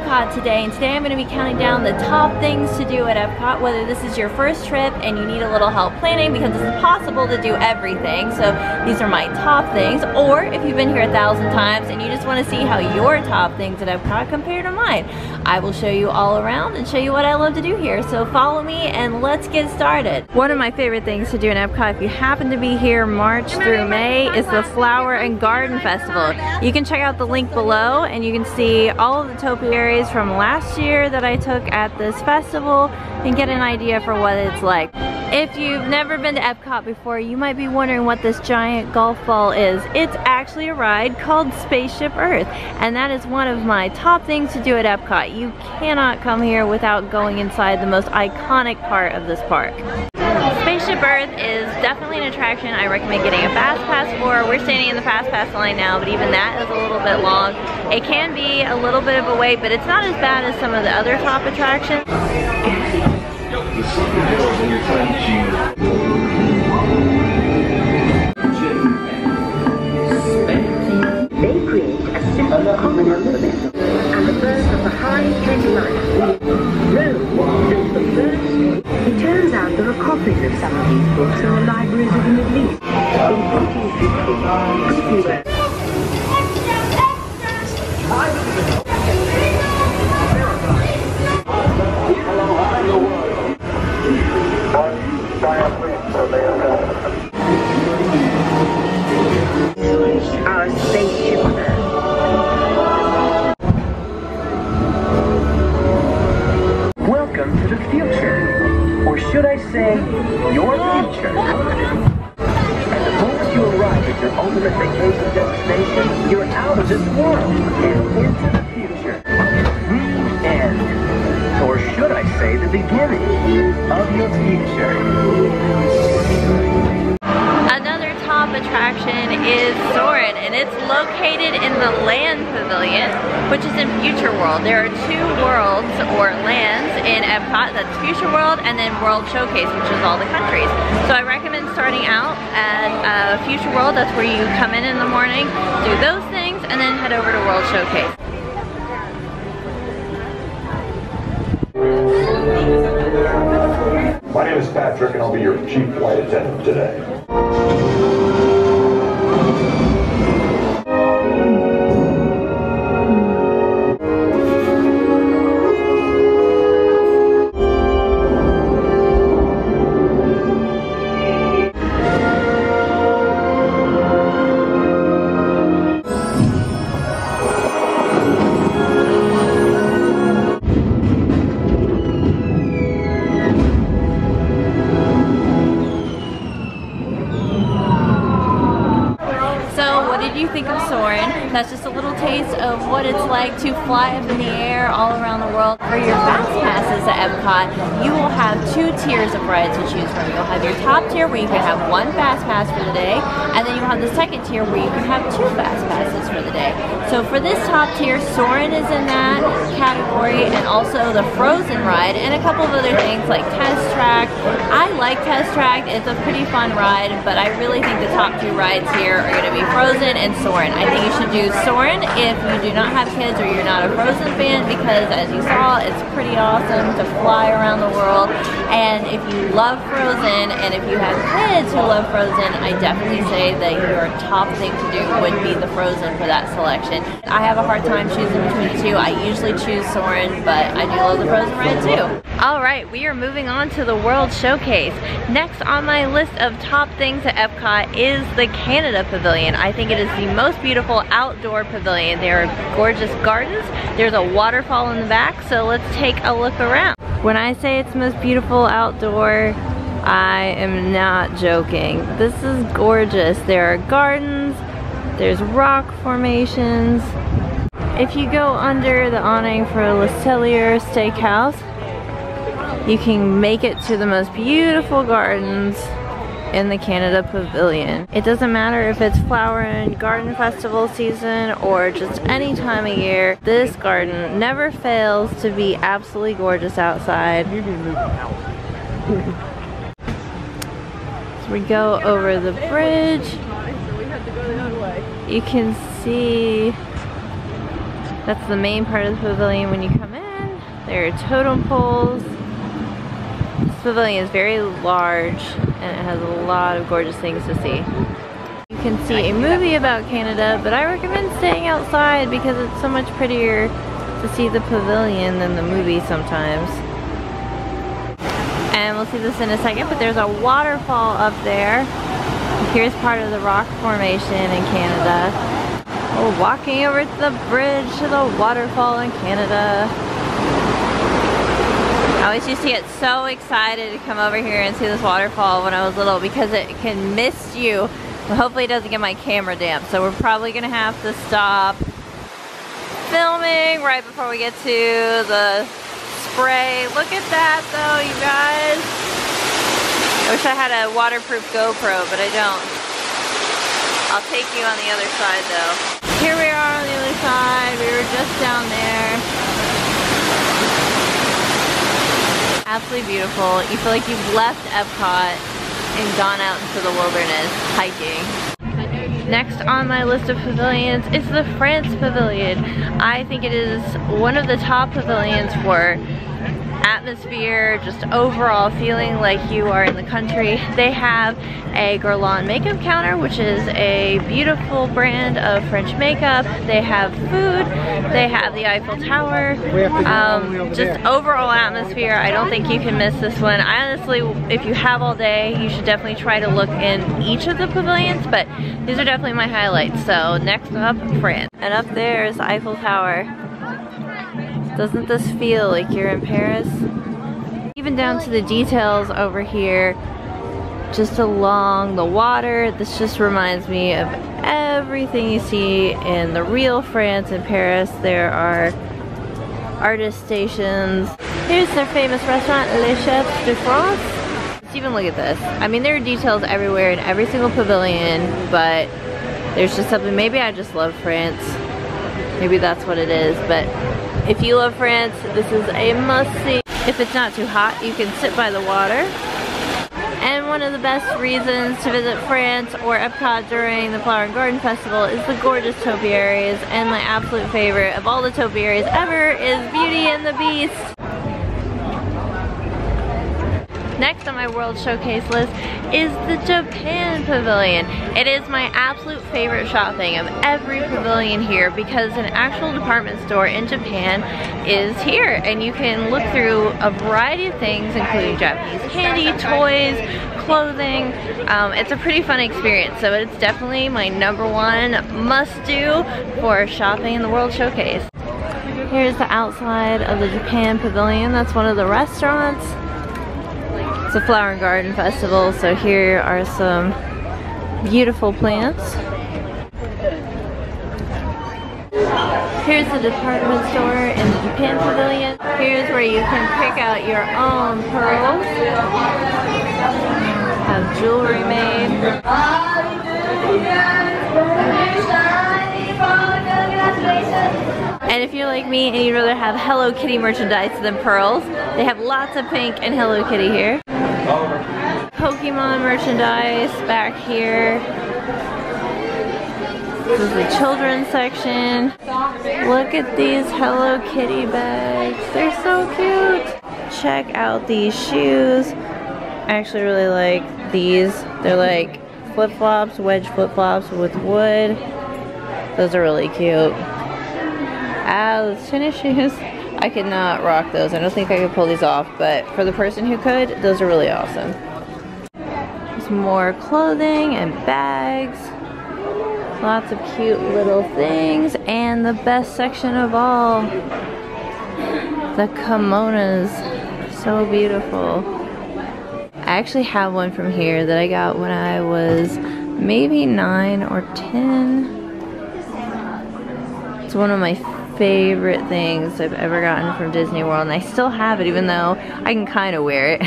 Epcot today, and today I'm going to be counting down the top things to do at Epcot, whether this is your first trip and you need a little help planning because it's impossible to do everything. So these are my top things, or if you've been here 1,000 times and you just want to see how your top things at Epcot compare to mine, I will show you all around and show you what I love to do here. So follow me and let's get started. One of my favorite things to do in Epcot, if you happen to be here March through May, is the Flower and Garden Festival. You can check out the link below and you can see all of the topiaries from last year that I took at this festival and get an idea for what it's like. If you've never been to Epcot before, you might be wondering what this giant golf ball is. It's actually a ride called Spaceship Earth, and that is one of my top things to do at Epcot. You cannot come here without going inside the most iconic part of this park. Spaceship Earth is definitely an attraction I recommend getting a FastPass for. We're standing in the FastPass line now, but even that is a little bit long. It can be a little bit of a wait, but it's not as bad as some of the other top attractions. They create a simple common alphabet, and the birth of the high trend life. Rome built the first. It turns out there are copies of some of these books in the libraries of the Middle East. In 1450, our spaceship Earth. Welcome to the future, or should I say, your future. And the moment you arrive at your ultimate vacation destination, you're out of this world and into the future. The end, or should I say, the beginning of your future. Another top attraction is Soarin', and it's located in the Land Pavilion, which is in Future World. There are two worlds, or lands, in Epcot. That's Future World and then World Showcase, which is all the countries. So I recommend starting out at Future World. That's where you come in the morning, do those things, and then head over to World Showcase. My name is Patrick, and I'll be your chief flight attendant today. Think of Soarin'. That's just a little taste of what it's like to fly up in the air all around the world. For your fast passes at Epcot, you will have two tiers of rides to choose from. You'll have your top tier where you can have one fast pass for the day, and then you'll have the second tier where you can have two fast passes for the day. So for this top tier, Soarin' is in that category, and also the Frozen ride, and a couple of other things like Test Track. I like Test Track. It's a pretty fun ride, but I really think the top two rides here are going to be Frozen and Soarin'. I think you should do Soarin' if you do not have kids or you're not a Frozen fan, because as you saw, it's pretty awesome to fly around the world. And if you love Frozen and if you have kids who love Frozen, I definitely say that your top thing to do would be the Frozen for that selection. I have a hard time choosing between the two. I usually choose Soarin', but I do love the Frozen ride too. Alright, we are moving on to the World Showcase. Next on my list of top things at Epcot is the Canada Pavilion. I think it is the most beautiful outdoor pavilion. There are gorgeous gardens. There's a waterfall in the back, so let's take a look around. When I say it's most beautiful outdoor, I am not joking. This is gorgeous. There are gardens, there's rock formations. If you go under the awning for Le Cellier Steakhouse, you can make it to the most beautiful gardens in the Canada Pavilion. It doesn't matter if it's Flower and Garden Festival season or just any time of year, this garden never fails to be absolutely gorgeous outside. So we go over the bridge. You can see That's the main part of the pavilion when you come in. There are totem poles. This pavilion is very large and it has a lot of gorgeous things to see. You can see a movie about Canada, but I recommend staying outside because it's so much prettier to see the pavilion than the movie sometimes. And we'll see this in a second, but there's a waterfall up there. Here's part of the rock formation in Canada. We're walking over to the bridge to the waterfall in Canada. I always used to get so excited to come over here and see this waterfall when I was little because it can mist you. But hopefully it doesn't get my camera damp, so we're probably gonna have to stop filming right before we get to the spray. Look at that though, you guys. I wish I had a waterproof GoPro, but I don't. I'll take you on the other side though. Here we are on the other side. We were just down there. Absolutely beautiful. You feel like you've left Epcot and gone out into the wilderness hiking. Next on my list of pavilions is the France Pavilion. I think it is one of the top pavilions for atmosphere, just overall feeling like you are in the country. They have a Guerlain makeup counter, which is a beautiful brand of French makeup. They have food, they have the Eiffel Tower. Just overall atmosphere, I don't think you can miss this one. I honestly, if you have all day, you should definitely try to look in each of the pavilions, but these are definitely my highlights. So next up, France. And up there is the Eiffel Tower. Doesn't this feel like you're in Paris? Even down to the details over here, just along the water. This just reminds me of everything you see in the real France in Paris. There are artist stations. Here's their famous restaurant, Les Chefs de France. Let's even look at this. I mean, there are details everywhere in every single pavilion, but there's just something, maybe I just love France. Maybe that's what it is, but if you love France, this is a must-see. If it's not too hot, you can sit by the water. And one of the best reasons to visit France or Epcot during the Flower and Garden Festival is the gorgeous topiaries. And my absolute favorite of all the topiaries ever is Beauty and the Beast. Next on my World Showcase list is the Japan Pavilion. It is my absolute favorite shopping of every pavilion here because an actual department store in Japan is here and you can look through a variety of things including Japanese candy, toys, clothing. It's a pretty fun experience, so it's definitely my #1 must-do for shopping in the World Showcase. Here's the outside of the Japan Pavilion. That's one of the restaurants. It's a Flower and Garden Festival, so here are some beautiful plants. Here's the department store in the Japan Pavilion. Here's where you can pick out your own pearls. Have jewelry made. And if you're like me and you'd rather have Hello Kitty merchandise than pearls, they have lots of pink and Hello Kitty here. Pokemon merchandise back here. This is the children's section. Look at these Hello Kitty bags. They're so cute. Check out these shoes. I actually really like these. They're like flip-flops, wedge flip-flops with wood. Those are really cute. Ah, those tennis shoes. I could not rock those. I don't think I could pull these off, but for the person who could, those are really awesome. There's more clothing and bags. Lots of cute little things. And the best section of all, the kimonos. So beautiful. I actually have one from here that I got when I was maybe 9 or 10. It's one of my favorite things I've ever gotten from Disney World, and I still have it even though I can kind of wear it.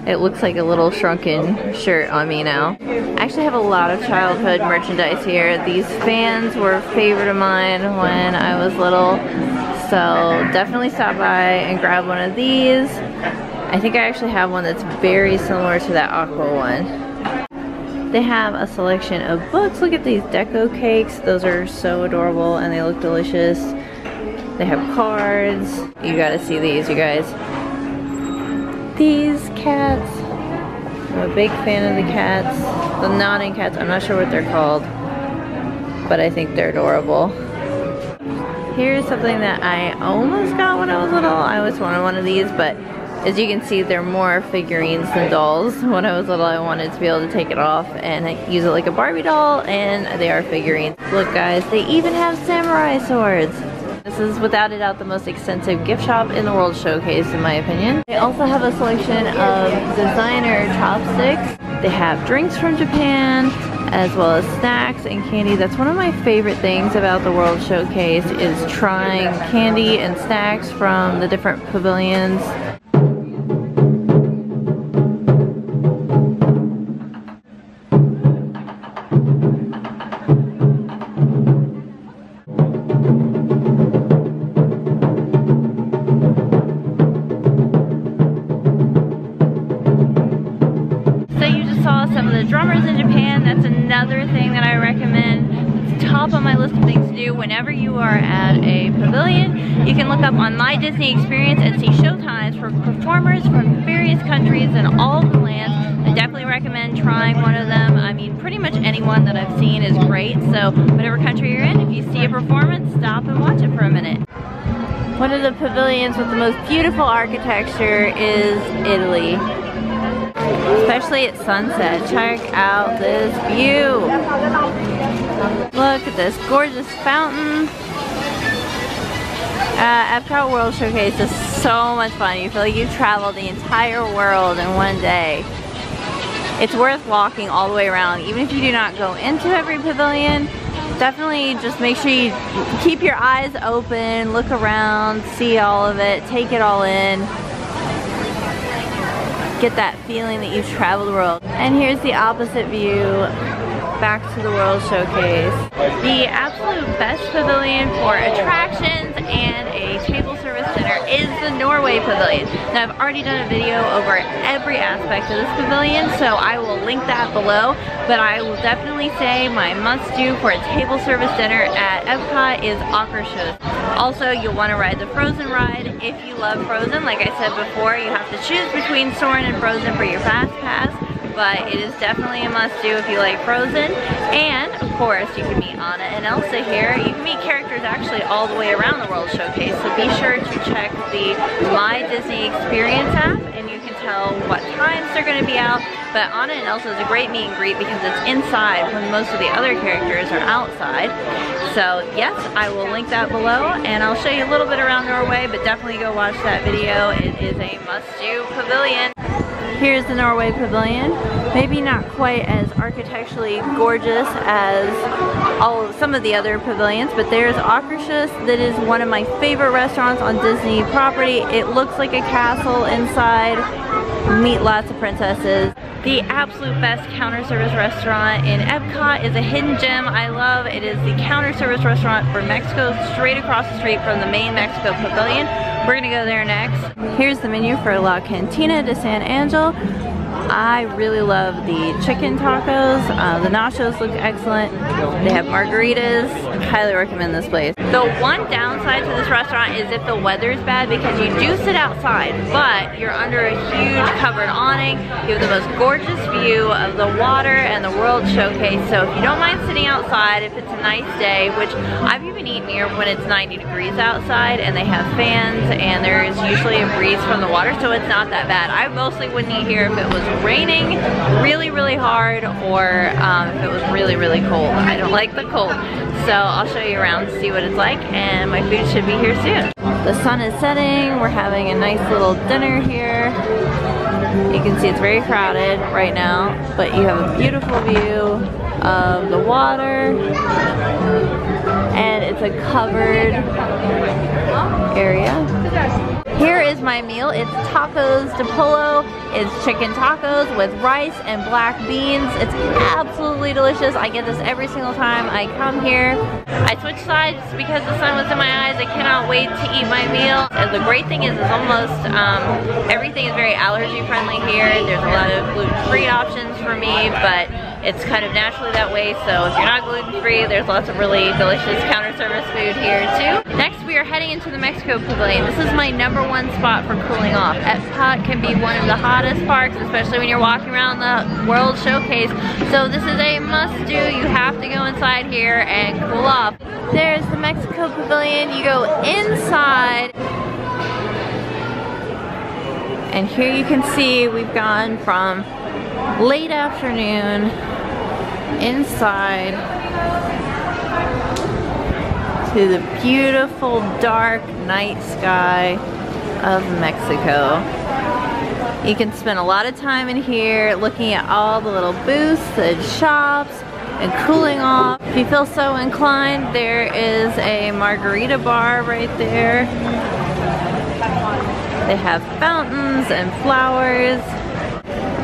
It looks like a little shrunken shirt on me now. I actually have a lot of childhood merchandise here. These fans were a favorite of mine when I was little, so definitely stop by and grab one of these. I think I actually have one that's very similar to that aqua one. They have a selection of books. Look at these deco cakes. Those are so adorable and they look delicious. They have cards. You gotta see these, you guys. These cats. I'm a big fan of the cats. The nodding cats, I'm not sure what they're called, but I think they're adorable. Here's something that I almost got when I was little. I always wanted one of these, but as you can see, they're more figurines than dolls. When I was little, I wanted to be able to take it off and use it like a Barbie doll, and they are figurines. Look guys, they even have samurai swords. This is without a doubt the most extensive gift shop in the World Showcase, in my opinion. They also have a selection of designer chopsticks. They have drinks from Japan, as well as snacks and candy. That's one of my favorite things about the World Showcase, is trying candy and snacks from the different pavilions. Some of the drummers in Japan. That's another thing that I recommend. It's top on my list of things to do whenever you are at a pavilion. You can look up on My Disney Experience and see showtimes for performers from various countries and all the lands. I definitely recommend trying one of them. I mean, pretty much anyone that I've seen is great. So whatever country you're in, if you see a performance, stop and watch it for a minute. One of the pavilions with the most beautiful architecture is Italy. Especially at sunset. Check out this view. Look at this gorgeous fountain. Epcot World Showcase is so much fun. You feel like you've traveled the entire world in one day. It's worth walking all the way around. Even if you do not go into every pavilion, definitely just make sure you keep your eyes open, look around, see all of it, take it all in. Get that feeling that you've traveled the world. And here's the opposite view back to the World Showcase. The absolute best pavilion for attractions and a table service dinner is the Norway Pavilion. Now I've already done a video over every aspect of this pavilion, so I will link that below, but I will definitely say my must-do for a table service dinner at Epcot is Akershus. Also, you'll want to ride the Frozen ride if you love Frozen. Like I said before, you have to choose between Soarin' and Frozen for your FastPass, but it is definitely a must-do if you like Frozen. And, of course, you can meet Anna and Elsa here. You can meet characters actually all the way around the World Showcase, so be sure to check the My Disney Experience app, and you can tell what times they're going to be out. But Anna and Elsa is a great meet and greet because it's inside when most of the other characters are outside. So yes, I will link that below, and I'll show you a little bit around Norway, but definitely go watch that video. It is a must-do pavilion. Here's the Norway Pavilion. Maybe not quite as architecturally gorgeous as some of the other pavilions, but there's Akershus. That is one of my favorite restaurants on Disney property. It looks like a castle inside. Meet lots of princesses. The absolute best counter service restaurant in Epcot is a hidden gem I love. It is the counter service restaurant for Mexico, straight across the street from the main Mexico Pavilion. We're gonna go there next. Here's the menu for La Cantina de San Andale. I really love the chicken tacos. The nachos look excellent. They have margaritas. I highly recommend this place. The one downside to this restaurant is if the weather's bad, because you do sit outside, but you're under a huge covered awning. You have the most gorgeous view of the water and the World Showcase. So if you don't mind sitting outside, if it's a nice day, which I've even eaten here when it's 90 degrees outside and they have fans and there is usually a breeze from the water, so it's not that bad. I mostly wouldn't eat here if it was raining really, really hard, or if it was really, really cold. I don't like the cold. So I'll show you around to see what it's like, and my food should be here soon. The sun is setting. We're having a nice little dinner here. You can see it's very crowded right now, but you have a beautiful view of the water, and it's a covered area. Here is my meal. It's tacos de pollo. It's chicken tacos with rice and black beans. It's absolutely delicious. I get this every single time I come here. I switched sides because the sun was in my eyes. I cannot wait to eat my meal. And the great thing is almost everything is very allergy friendly here. There's a lot of gluten-free options for me, but It's kind of naturally that way, so if you're not gluten-free, there's lots of really delicious counter service food here too. Next, we are heading into the Mexico Pavilion. This is my #1 spot for cooling off. Epcot can be one of the hottest parks, especially when you're walking around the World Showcase. So this is a must-do. You have to go inside here and cool off. There's the Mexico Pavilion. You go inside. And here you can see we've gone from late afternoon inside to the beautiful dark night sky of Mexico. You can spend a lot of time in here looking at all the little booths and shops and cooling off. If you feel so inclined, there is a margarita bar right there. They have fountains and flowers.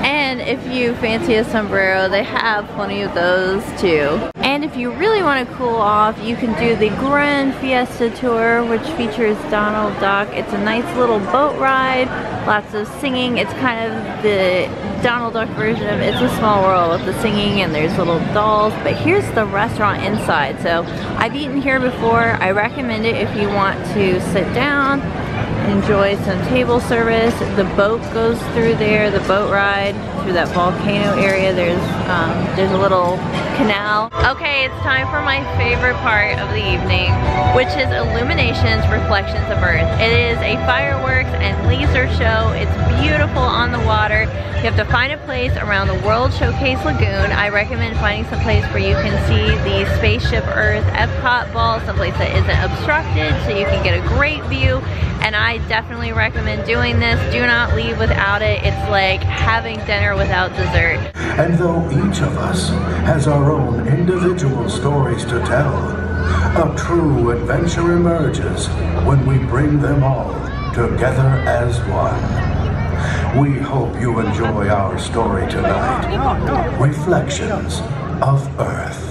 And if you fancy a sombrero, they have plenty of those too. And if you really want to cool off, you can do the Grand Fiesta Tour, which features Donald Duck. It's a nice little boat ride, lots of singing. It's kind of the Donald Duck version of It's a Small World with the singing, and there's little dolls. But here's the restaurant inside. So I've eaten here before. I recommend it if you want to sit down, enjoy some table service. The boat goes through there, the boat ride through that volcano area. There's a little canal. Okay, it's time for my favorite part of the evening, which is Illumination's Reflections of Earth. It is a fireworks and laser show. It's beautiful on the water. You have to find a place around the World Showcase Lagoon. I recommend finding some place where you can see the Spaceship Earth Epcot ball, someplace that isn't obstructed so you can get a great view. And I definitely recommend doing this. Do not leave without it. It's like having dinner without dessert. And though each of us has our own individual stories to tell, a true adventure emerges when we bring them all together as one. We hope you enjoy our story tonight, Reflections of Earth.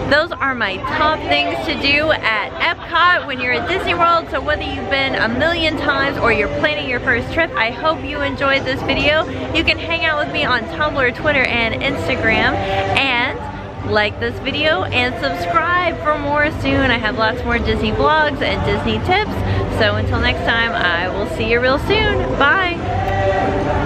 Those are my top things to do at Epcot when you're at Disney World. So whether you've been a million times or you're planning your first trip, I hope you enjoyed this video. You can hang out with me on Tumblr, Twitter, and Instagram. And like this video and subscribe for more soon. I have lots more Disney vlogs and Disney tips. So until next time, I will see you real soon. Bye.